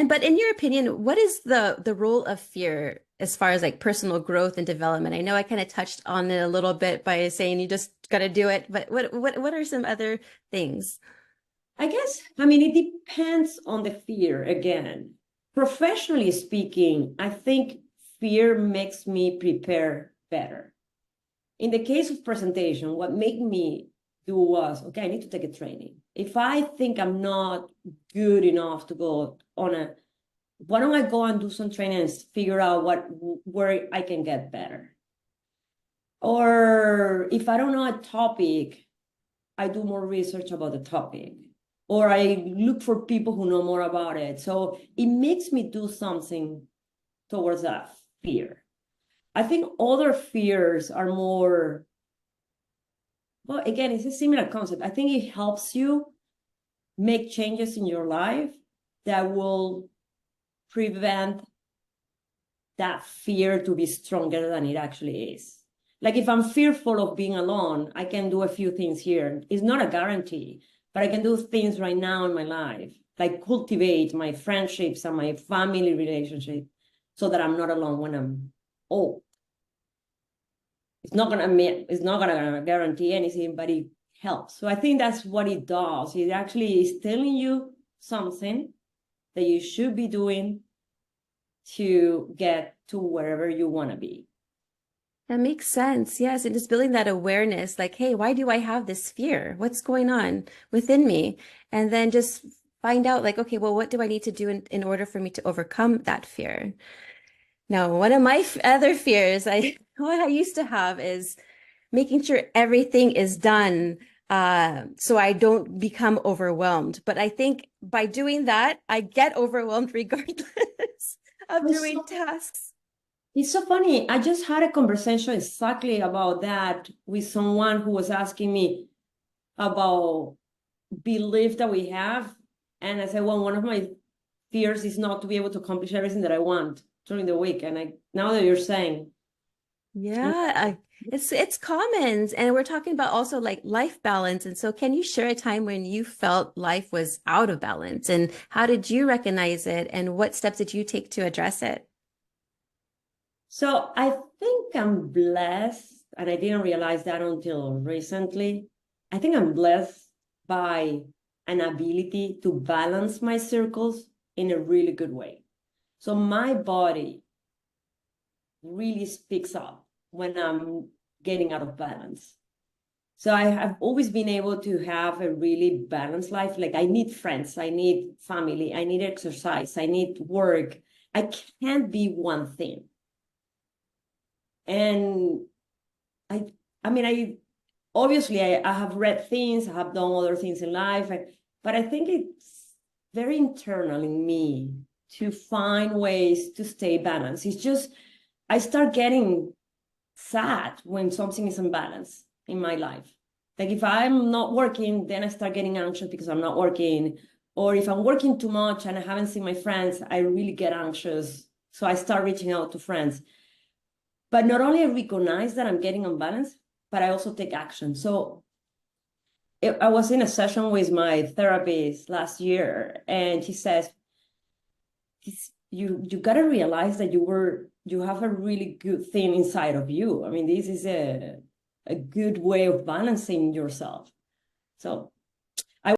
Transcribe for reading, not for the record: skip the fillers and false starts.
But in your opinion, what is the role of fear as far as like personal growth and development? I know I kind of touched on it a little bit by saying you just got to do it, but what are some other things? I guess, I mean, it depends on the fear again. Professionally speaking, I think fear makes me prepare better. In the case of presentation, what made me do was, okay, I need to take a training. If I think I'm not good enough to go on a, why don't I go and do some training and figure out where I can get better? Or if I don't know a topic, I do more research about the topic, or I look for people who know more about it. So it makes me do something towards that fear. I think other fears are more, well, again, it's a similar concept. I think it helps you make changes in your life that will prevent that fear to be stronger than it actually is. Like if I'm fearful of being alone, I can do a few things here. It's not a guarantee, but I can do things right now in my life, like cultivate my friendships and my family relationship so that I'm not alone when I'm old. It's not gonna guarantee anything, but it helps. So I think that's what it does. It actually is telling you something that you should be doing to get to wherever you want to be. That makes sense. Yes, and just building that awareness, like, hey, why do I have this fear? What's going on within me? And then just find out, like, okay, well, what do I need to do in order for me to overcome that fear? Now, one of my other fears what I used to have is making sure everything is done so I don't become overwhelmed. But I think by doing that, I get overwhelmed regardless of It's doing so, tasks. it's so funny. I just had a conversation exactly about that with someone who was asking me about belief that we have. And I said, well, one of my fears is not to be able to accomplish everything that I want during the week. And now that you're saying, Yeah, it's common. And we're talking about also like life balance. And so can you share a time when you felt life was out of balance and how did you recognize it and what steps did you take to address it? so I think I'm blessed, and I didn't realize that until recently. I think I'm blessed by an ability to balance my circles in a really good way. So my body really speaks up when I'm getting out of balance. So I have always been able to have a really balanced life. Like I need friends, I need family, I need exercise, I need work. I can't be one thing. And I I mean I obviously I have read things, I have done other things in life, but I think it's very internal in me to find ways to stay balanced. It's just I start getting sad when something is unbalanced in my life. Like if I'm not working, then I start getting anxious because I'm not working. Or if I'm working too much and I haven't seen my friends, I really get anxious. So I start reaching out to friends. But not only I recognize that I'm getting unbalanced, but I also take action. So I was in a session with my therapist last year, and he says, you got to realize that you have a really good thing inside of you. I mean, this is a good way of balancing yourself. So